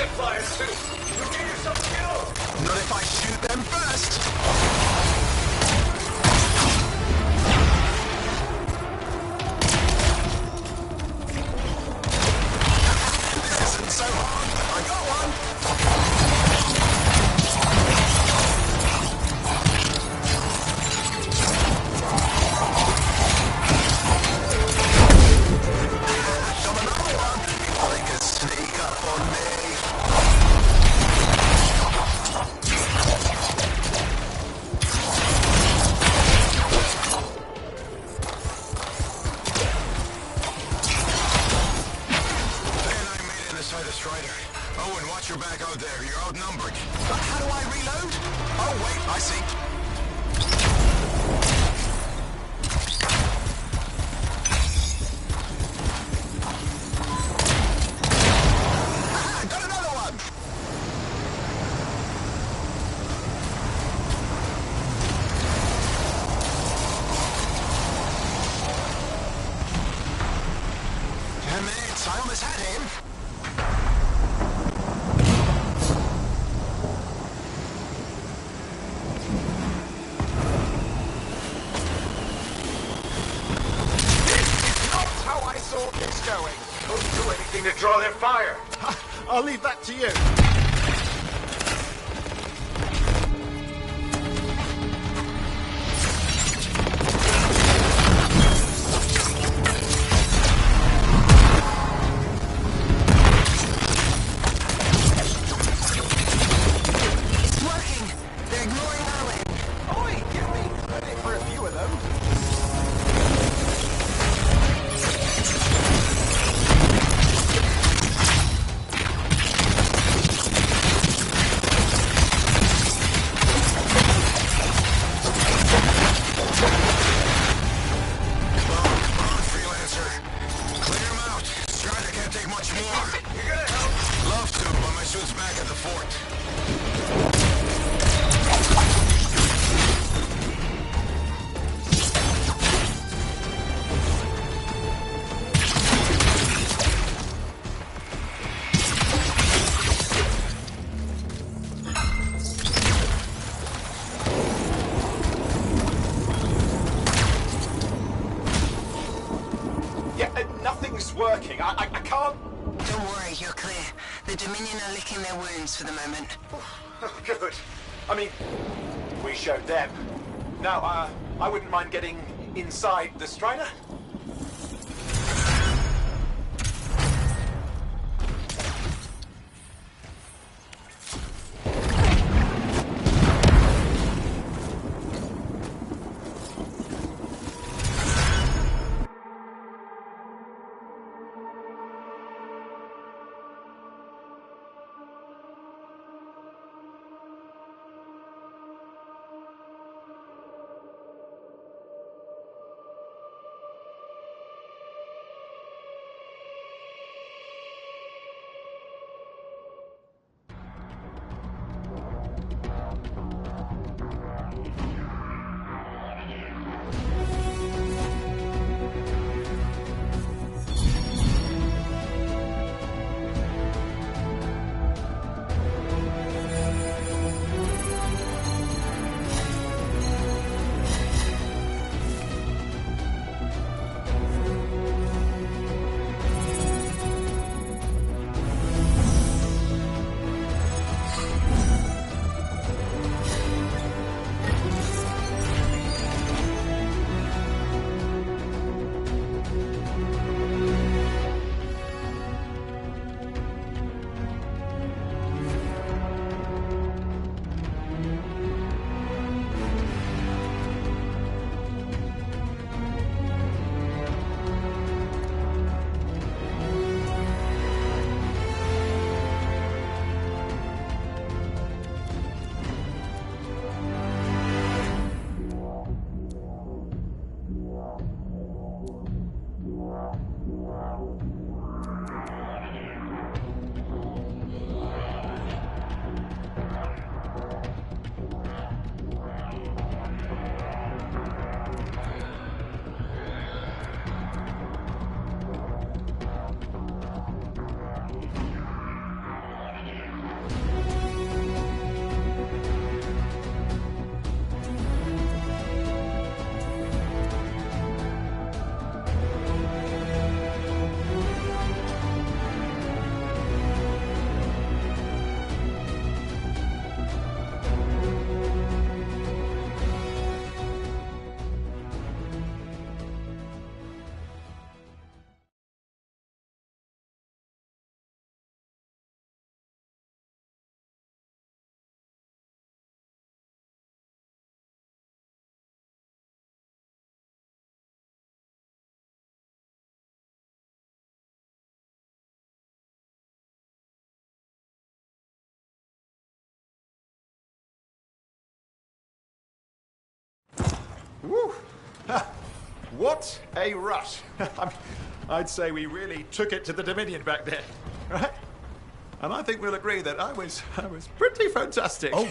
They're flyers too. You'll get yourself killed. Not if I shoot them first. This isn't so hard. I got one. Got another one. They could sneak up on me. Owen, watch your back out there. You're outnumbered. How do I reload? Oh, wait, I see. Got another one! Damn it, I almost had him. Going. Don't do anything to draw their fire. I'll leave that to you. It's working. They're ignoring Owen. Oi, give me credit for a few of them. Working. I can't... Don't worry, you're clear. The Dominion are licking their wounds for the moment. Oh, good. I mean, we showed them. Now, I wouldn't mind getting inside the Strider. Woo! Ha. What a rush. I mean, I'd say we really took it to the Dominion back there, right? And I think we'll agree that I was pretty fantastic. Oh,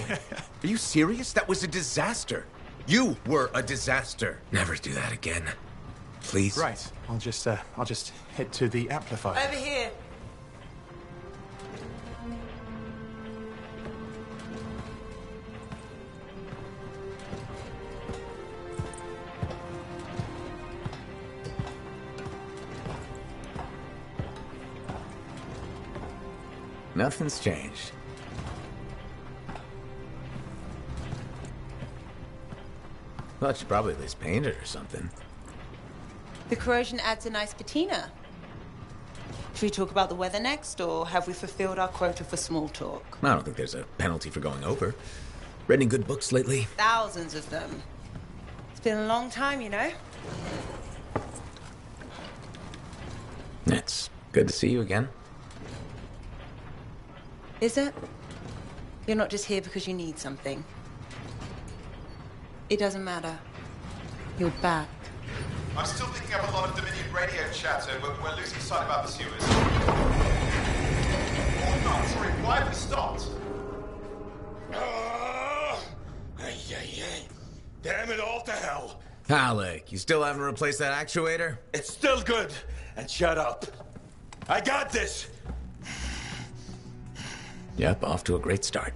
are you serious? That was a disaster. You were a disaster. Never do that again. Please. Right. I'll just head to the amplifier. Over here. Nothing's changed. Well, I should probably at least paint it or something. The corrosion adds a nice patina. Should we talk about the weather next, or have we fulfilled our quota for small talk? I don't think there's a penalty for going over. Read any good books lately? Thousands of them. It's been a long time, you know? It's good to see you again. Is it? You're not just here because you need something. It doesn't matter. You're back. I'm still picking up a lot of Dominion radio chatter, but we're losing sight about the sewers. Oh, no, sorry, why have we stopped? Damn it all to hell. Alec, you still haven't replaced that actuator? It's still good. And shut up. I got this. Yep, off to a great start.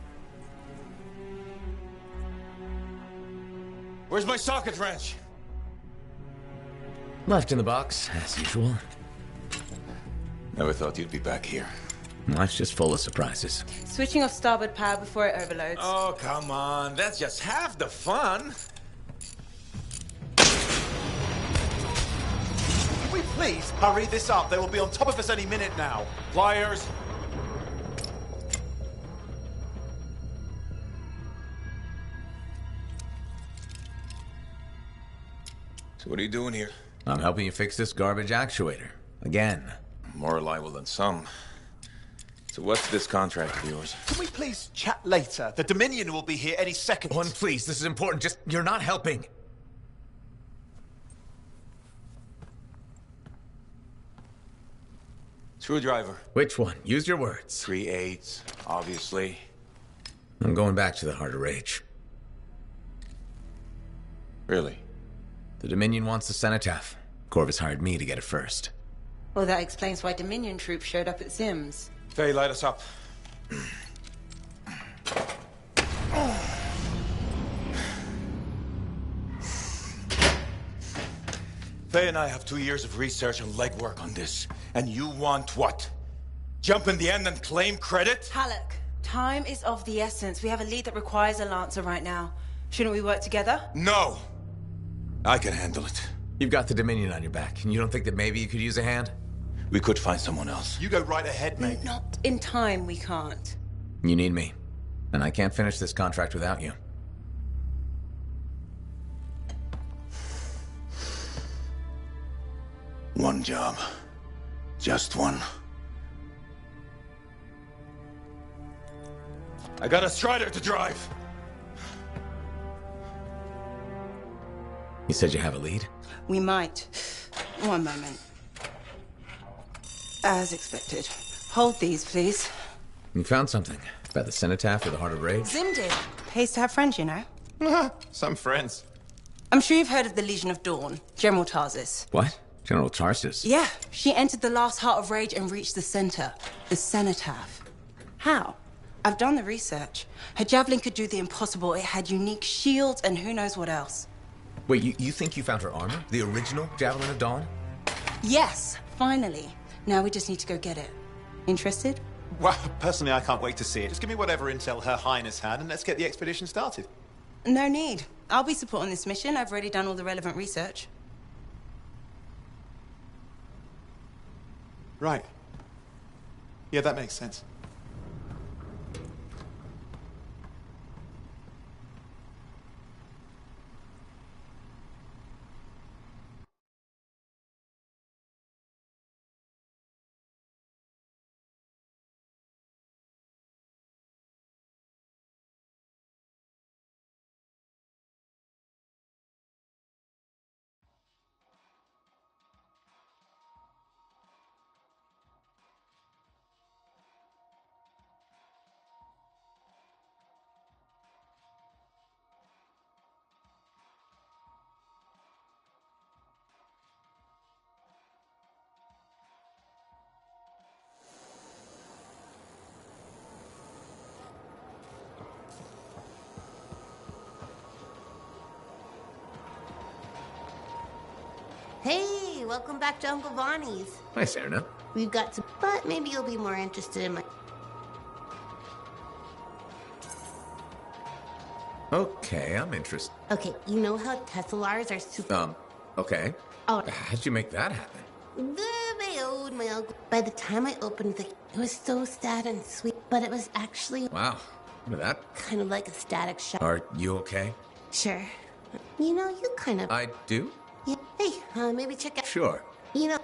Where's my socket wrench? Left in the box, as usual. Never thought you'd be back here. Life's just full of surprises. Switching off starboard power before it overloads. Oh, come on. That's just half the fun. Can we please hurry this up? They will be on top of us any minute now. Pliers. So what are you doing here? I'm helping you fix this garbage actuator. Again. More reliable than some. So what's this contract of yours? Can we please chat later? The Dominion will be here any second. One, please, this is important. Just, you're not helping. Screwdriver. Which one? Use your words. 3/8, obviously. I'm going back to the Heart of Rage. Really? The Dominion wants the cenotaph. Corvus hired me to get it first. Well, that explains why Dominion troops showed up at Zim's. Faye, light us up. Faye and I have 2 years of research and legwork on this. And you want what? Jump in the end and claim credit? Halleck, time is of the essence. We have a lead that requires a Lancer right now. Shouldn't we work together? No! I can handle it. You've got the Dominion on your back, and you don't think that maybe you could use a hand? We could find someone else. You go right ahead, mate. Not in time, we can't. You need me. And I can't finish this contract without you. One job. Just one. I got a Strider to drive. You said you have a lead? We might. One moment. As expected. Hold these, please. You found something. About the cenotaph or the Heart of Rage? Zim did. Pays to have friends, you know. Some friends. I'm sure you've heard of the Legion of Dawn, General Tarsis. What? General Tarsus? Yeah, she entered the last Heart of Rage and reached the center, the cenotaph. How? I've done the research. Her javelin could do the impossible. It had unique shields and who knows what else. Wait, you think you found her armor? The original Javelin of Dawn? Yes, finally. Now we just need to go get it. Interested? Well, personally, I can't wait to see it. Just give me whatever intel Her Highness had, and let's get the expedition started. No need. I'll be supporting this mission. I've already done all the relevant research. Right. Yeah, that makes sense. Hey, welcome back to Uncle Bonnie's. Hi, Serena. We've got some, but maybe you'll be more interested in my... Okay, I'm interested. Okay, you know how Teslars are super... Okay. Oh. How'd you make that happen? My uncle. By the time I opened the... It was so sad and sweet, but it was actually... Wow. Look at that. Kind of like a static shock. Are you okay? Sure. You know, you kind of... I do? Yeah. Hey, maybe check out... Sure. You know...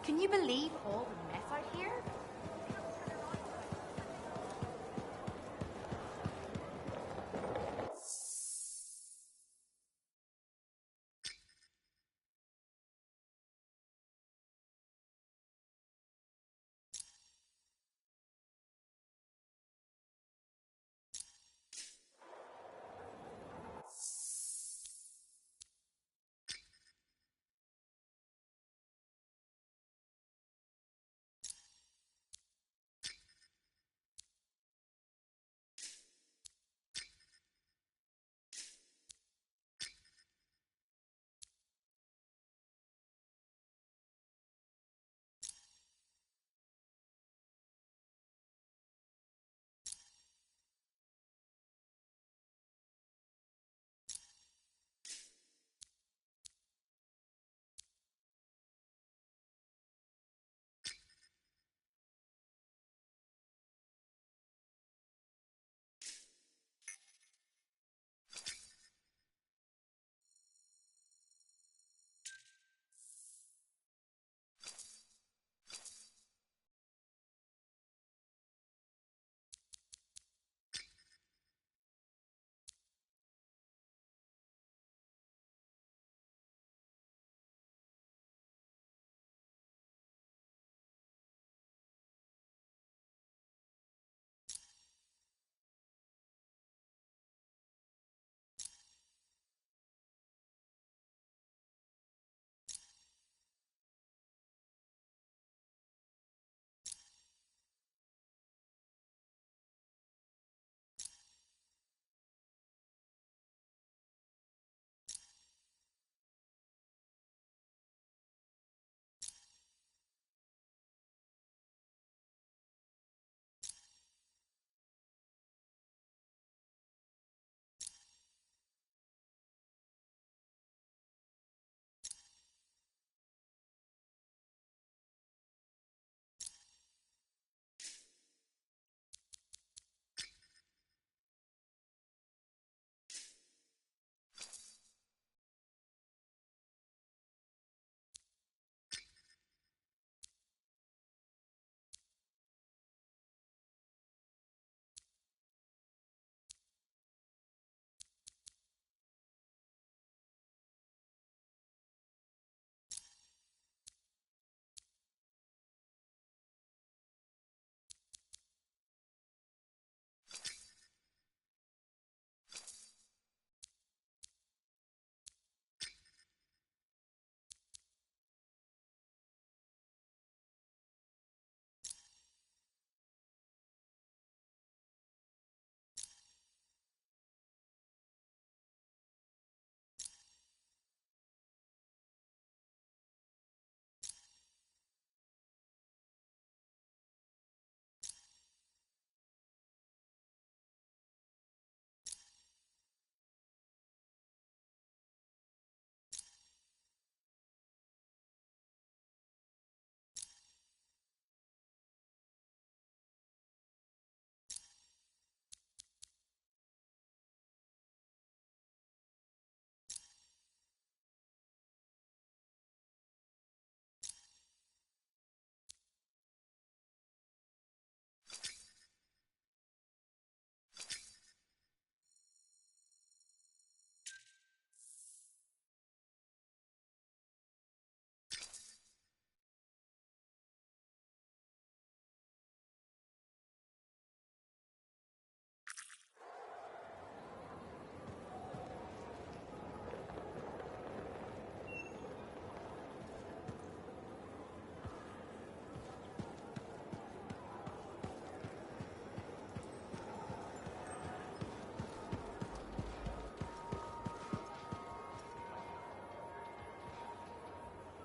Can you believe all the mess out here?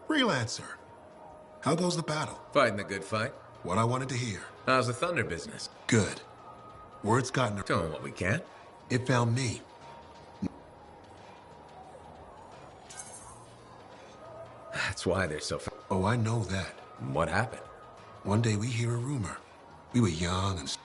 Freelancer. How goes the battle? Fighting the good fight. What I wanted to hear. How's the thunder business? Good. Word's gotten... Doing what we can. It found me. That's why they're so... Oh, I know that. What happened? One day we hear a rumor. We were young and...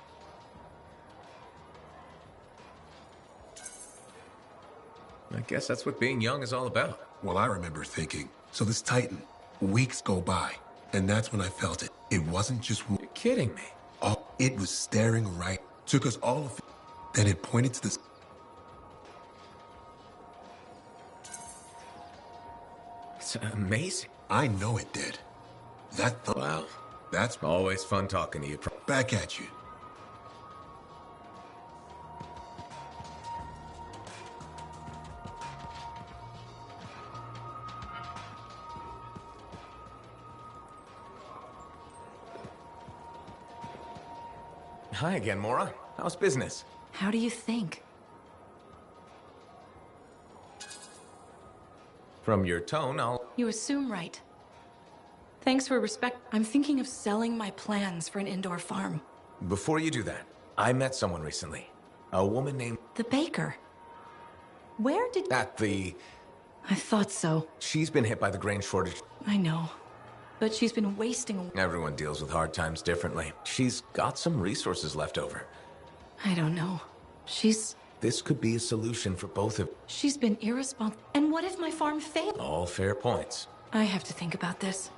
I guess that's what being young is all about. Well, I remember thinking, so this Titan, weeks go by, and that's when I felt it. It wasn't just... You're kidding me. Oh, it was staring right. Took us all of... Then it pointed to this... It's amazing. I know it did. That... Wow. That's... Always fun talking to you. Back at you. Hi again, Mora. How's business? How do you think? From your tone, You assume right. Thanks for respect. I'm thinking of selling my plans for an indoor farm. Before you do that, I met someone recently. A woman named... The baker. Where did... At the... I thought so. She's been hit by the grain shortage. I know. But she's been wasting... Everyone deals with hard times differently. She's got some resources left over. I don't know. She's... This could be a solution for both of... She's been irresponsible. And what if my farm fails? All fair points. I have to think about this.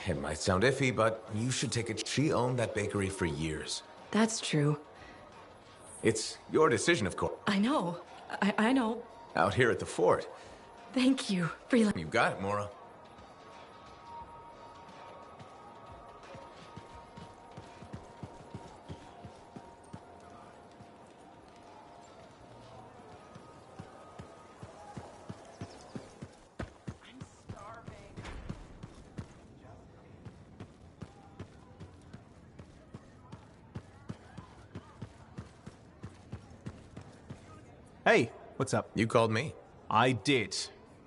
It might sound iffy, but you should take it. She owned that bakery for years. That's true. It's your decision, of course. I know. I know. Out here at the fort. Thank you, Freeland. You got it, Mora. Hey, what's up? You called me. I did. Do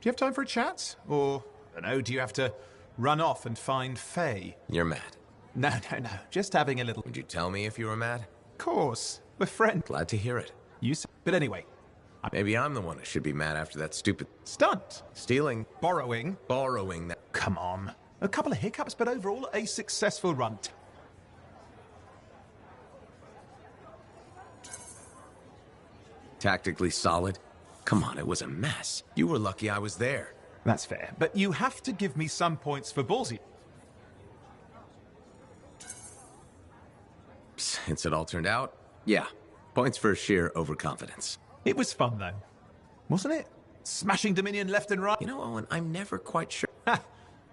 you have time for a chat? Or, I don't know, do you have to run off and find Faye? You're mad. No. Just having a little... Would you tell me if you were mad? Of course. We're friends. Glad to hear it. But anyway... Maybe I'm the one who should be mad after that stupid... Stunt. Stealing. Borrowing. Borrowing that... Come on. A couple of hiccups, but overall, a successful run. Tactically solid. Come on, it was a mess. You were lucky I was there. That's fair. But you have to give me some points for ballsy. Since it all turned out, yeah. Points for sheer overconfidence. It was fun, though. Wasn't it? Smashing Dominion left and right. You know, Owen, I'm never quite sure. We'll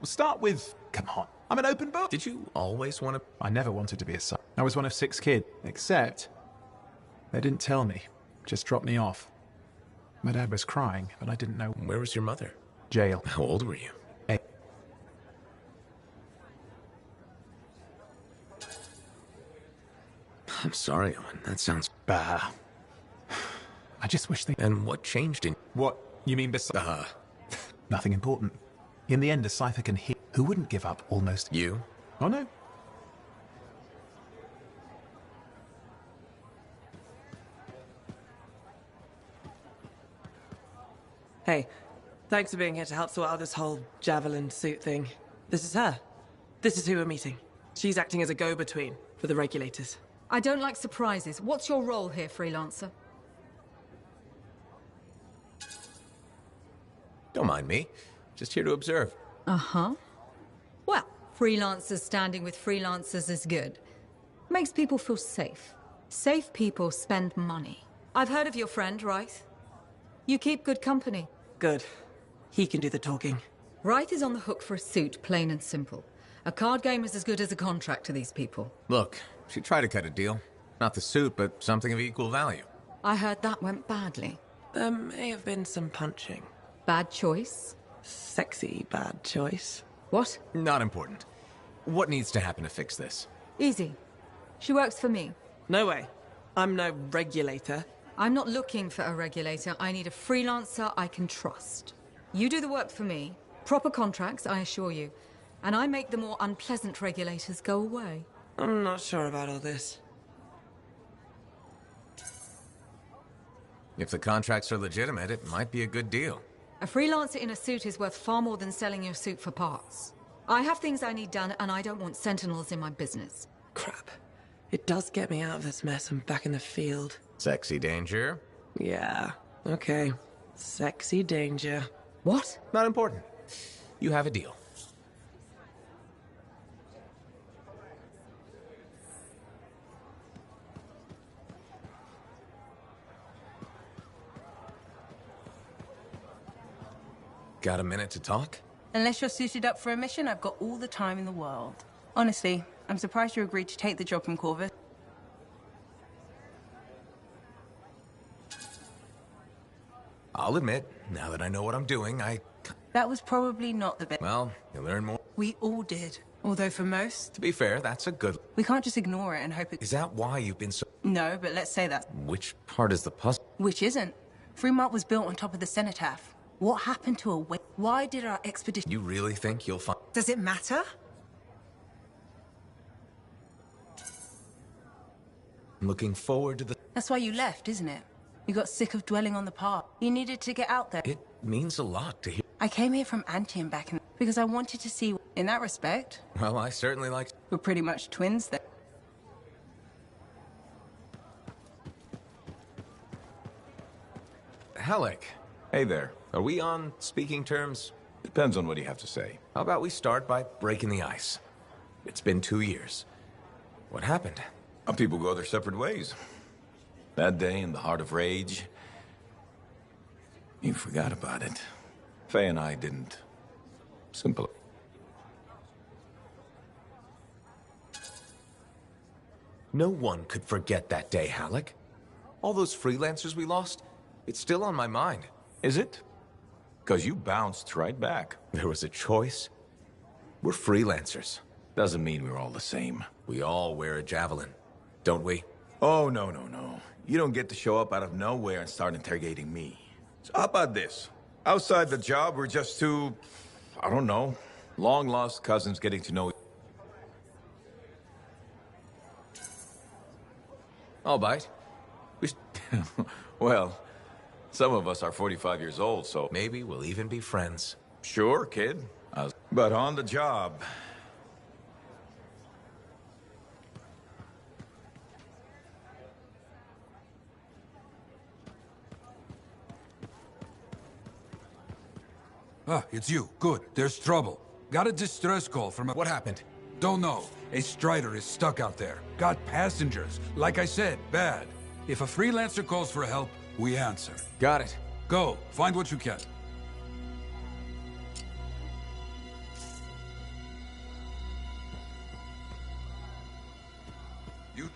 start with... Come on. I'm an open book. Did you always want to... I never wanted to be a son. I was one of 6 kids. Except... They didn't tell me. Just dropped me off. My dad was crying, but I didn't know... Where was your mother? Jail. How old were you? 8. I'm sorry, Owen. That sounds... Bah. I just wish they... And what changed in... What? You mean besides... Nothing important. In the end, a cipher can hit. Who wouldn't give up almost... You? Oh, no. Hey, thanks for being here to help sort out this whole javelin suit thing. This is her. This is who we're meeting. She's acting as a go-between for the regulators. I don't like surprises. What's your role here, freelancer? Don't mind me. Just here to observe. Uh-huh. Well, freelancers standing with freelancers is good. Makes people feel safe. Safe people spend money. I've heard of your friend, Wraith. You keep good company. Good. He can do the talking. Wraith is on the hook for a suit, plain and simple. A card game is as good as a contract to these people. Look, she tried to cut a deal. Not the suit, but something of equal value. I heard that went badly. There may have been some punching. Bad choice? Sexy bad choice. What? Not important. What needs to happen to fix this? Easy. She works for me. No way. I'm no regulator. I'm not looking for a regulator. I need a freelancer I can trust. You do the work for me. Proper contracts, I assure you. And I make the more unpleasant regulators go away. I'm not sure about all this. If the contracts are legitimate, it might be a good deal. A freelancer in a suit is worth far more than selling your suit for parts. I have things I need done, and I don't want sentinels in my business. Crap. It does get me out of this mess and back in the field. Sexy danger? Yeah, okay. Sexy danger. What? Not important. You have a deal. Got a minute to talk? Unless you're suited up for a mission, I've got all the time in the world. Honestly, I'm surprised you agreed to take the job from Corvus. I'll admit, now that I know what I'm doing, That was probably not the best. Well, you learn more. We all did. Although for most, To be fair, that's a good... we can't just ignore it and hope it... Is that why you've been so... No, but let's say that. Which part is the puzzle? Which isn't. Fremont was built on top of the cenotaph. What happened to a... Why did our expedition... You really think you'll find... Does it matter? I'm looking forward to the... That's why you left, isn't it? You got sick of dwelling on the past. You needed to get out there. It means a lot to hear... I came here from Antium back in... because I wanted to see... In that respect, Well, I certainly like... we're pretty much twins then. Halleck. Hey there. Are we on speaking terms? Depends on what you have to say. How about we start by breaking the ice? It's been 2 years. What happened? People go their separate ways. That day in the heart of rage, you forgot about it. Faye and I didn't. Simple. No one could forget that day, Halleck. All those freelancers we lost, it's still on my mind. Is it? Because you bounced right back. There was a choice. We're freelancers. Doesn't mean we're all the same. We all wear a javelin, don't we? Oh, no. You don't get to show up out of nowhere and start interrogating me. So how about this? Outside the job, we're just two, I don't know, long-lost cousins getting to know... I'll bite. Well, some of us are 45 years old, so... Maybe we'll even be friends. Sure, kid. But on the job... Ah, it's you. Good. There's trouble. Got a distress call from a... What happened? Don't know. A Strider is stuck out there. Got passengers. Like I said, bad. If a freelancer calls for help, we answer. Got it. Go. Find what you can. You...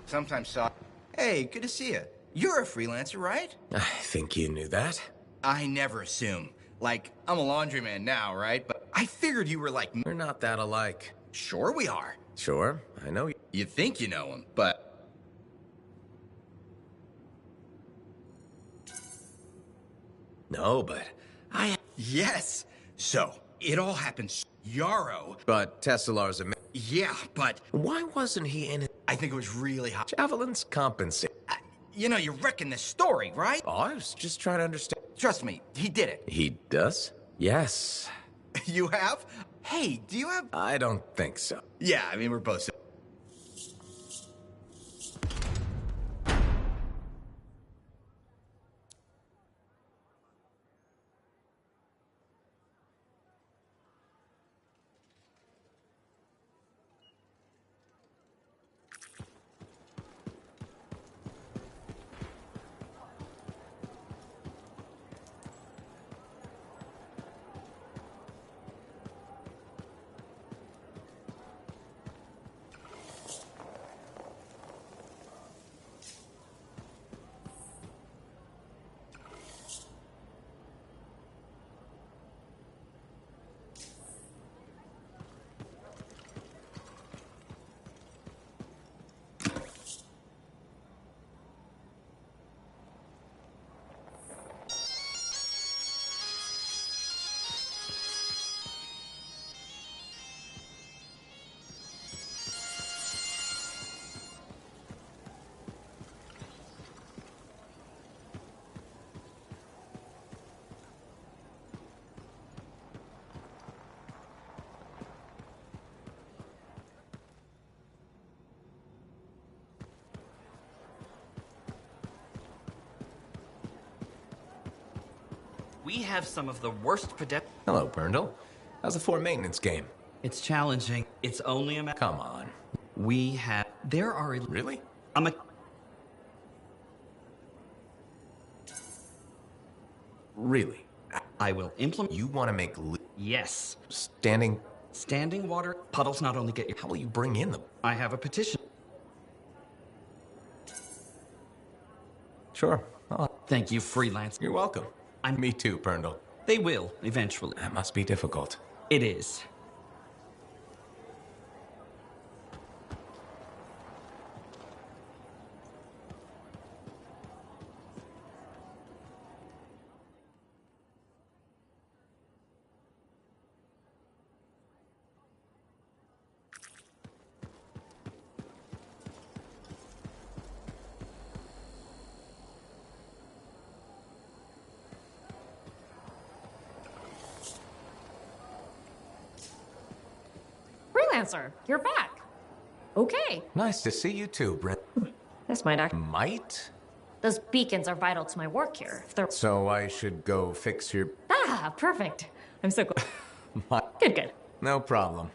Sometimes saw. Hey, good to see you. You're a freelancer, right? I think you knew that. I never assume. Like, I'm a laundryman now, right? But I figured you were like... We're not that alike. Sure we are. Sure, I know you. You think you know him, but... No, but I... Yes. So, it all happened... Yarrow. But Tesselar's a... Yeah, but... Why wasn't he in it? I think it was really hot. Javelins compensate. You know, you're wrecking this story, right? Oh, I was just trying to understand. Trust me, he did it. He does? Yes. You have? Hey, do you have... I don't think so. Yeah, I mean, we're both... We have some of the worst pedestrians. Hello, Brundle. How's the Fort maintenance game? It's challenging. It's only a matter. Come on. We have. There are. Really? I'm a. Really? I will implement. You want to make Yes. standing Water puddles not only get you. How will you bring in them? I have a petition. Sure. Thank you, freelance. You're welcome. Me too, Brundle. They will eventually. That must be difficult. It is. Freelancer, you're back. Okay. Nice to see you too, Brent. This might act. Might? Those beacons are vital to my work here. If they're... So I should go fix your... Ah, perfect. I'm so glad. Good. No problem.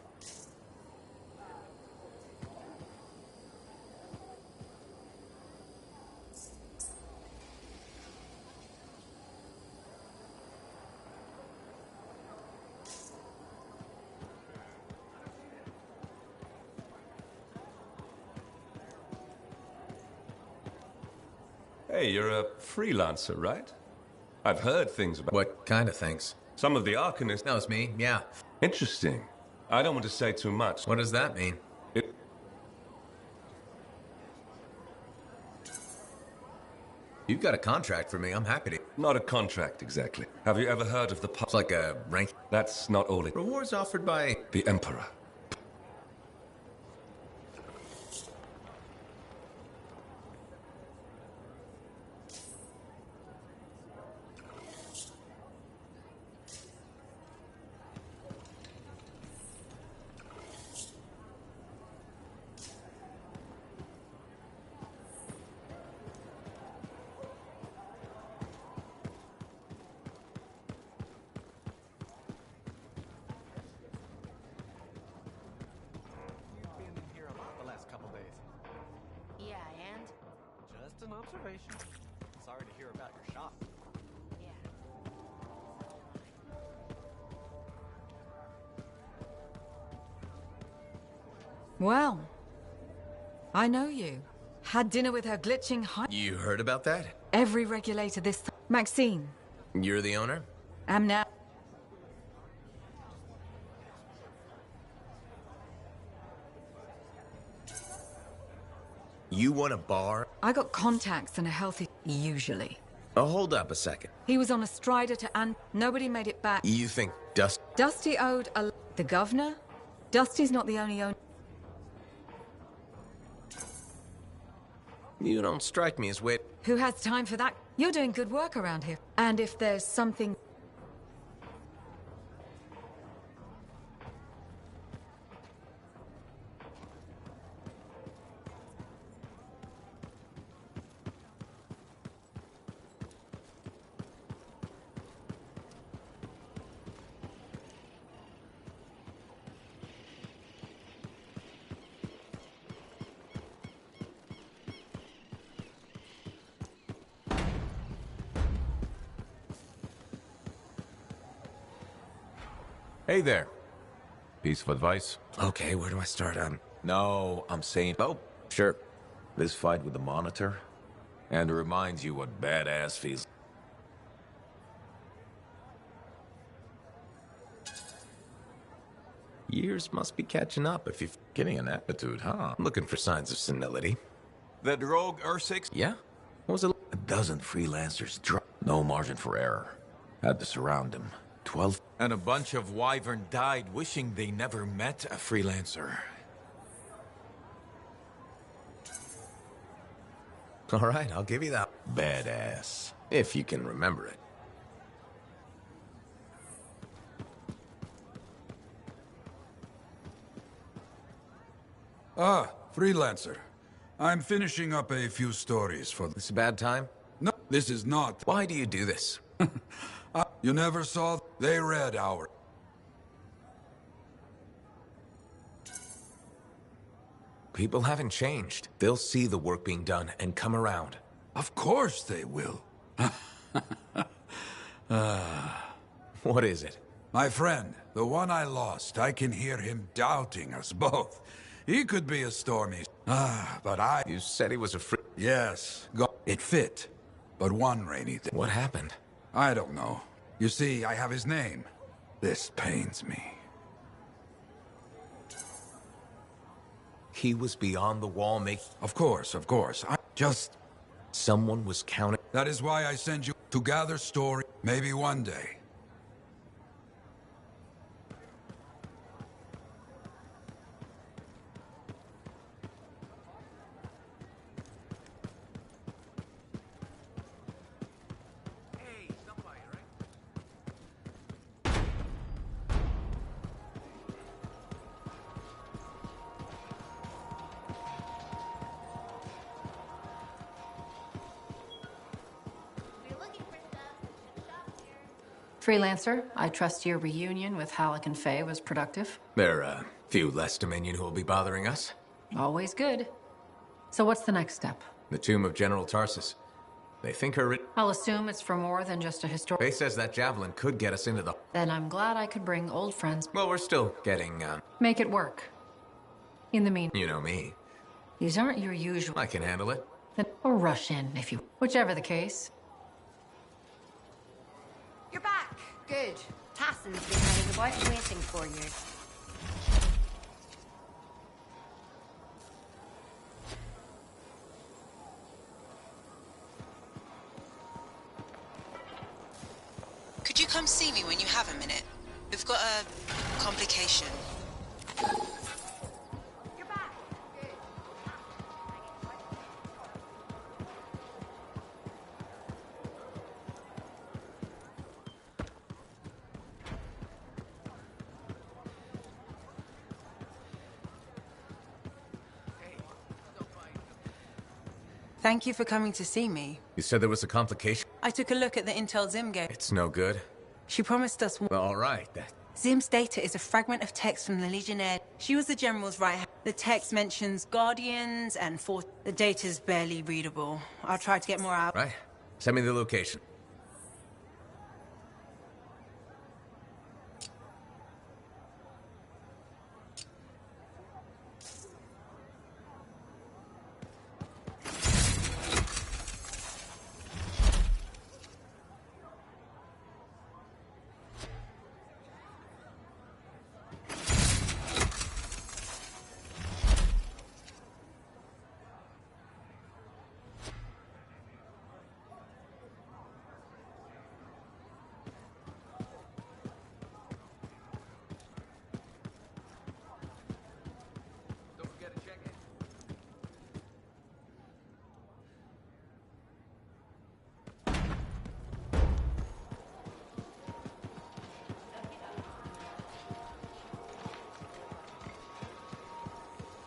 Hey, you're a freelancer, right? I've heard things about... What kind of things? Some of the Arcanists... That was me, yeah. Interesting. I don't want to say too much. What does that mean? You've got a contract for me, I'm happy to... Not a contract, exactly. Have you ever heard of the... It's like a rank... That's not all it... Rewards offered by... The Emperor. Sorry to hear about your shop. Well, I know you. Had dinner with her glitching high... You heard about that? Every regulator this... Maxine. You're the owner? Am now... You want a bar? I got contacts and a healthy... Usually. Oh, hold up a second. He was on a strider to and nobody made it back. You think Dusty owed a... The governor? Dusty's not the only owner. You don't strike me as weird. Who has time for that? You're doing good work around here. And if there's something... Hey there. Piece of advice? Okay, where do I start? No, I'm saying... Oh, sure. This fight with the Monitor, and it reminds you what badass feels. Years must be catching up if you're Getting an attitude, huh? looking for signs of senility. That rogue Ursix? Yeah? What was it? A dozen freelancers no margin for error. Had to surround him. 12. And a bunch of Wyvern died wishing they never met a freelancer. All right, I'll give you that. Badass. If you can remember it. Ah, freelancer. I'm finishing up a few stories for... This a bad time? No, this is not. Why do you do this? You never saw... They read our... People haven't changed. They'll see the work being done and come around. Of course they will. What is it? My friend, the one I lost, I can hear him doubting us both. He could be a stormy... but I... You said he was a free... Yes, it fit. But one rainy day... What happened? I don't know. You see, I have his name. This pains me. He was beyond the wall making... Of course. I just... Someone was counting... That is why I send you to gather story. Maybe one day. Freelancer, I trust your reunion with Halleck and Faye was productive. There are a few less Dominion who will be bothering us. Always good. So what's the next step? The tomb of General Tarsus. They think her... I'll assume it's for more than just a historic... Faye says that javelin could get us into the... Then I'm glad I could bring old friends. Well, we're still getting, Make it work. In the meantime... You know me. These aren't your usual... I can handle it. Then... Or rush in, if you... Whichever the case. You're back. Good. Tassin's been hanging about waiting for you. Could you come see me when you have a minute? We've got a complication. You're back. Good. Thank you for coming to see me. You said there was a complication? I took a look at the Intel Zim game. It's no good. She promised us... All right, Zim's data is a fragment of text from the Legionnaire. She was the General's right hand. The text mentions Guardians and Force. The data's barely readable. I'll try to get more out. Right. Send me the location.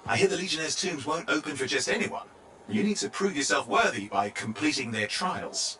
I hear the Legionnaire's tombs won't open for just anyone. You need to prove yourself worthy by completing their trials.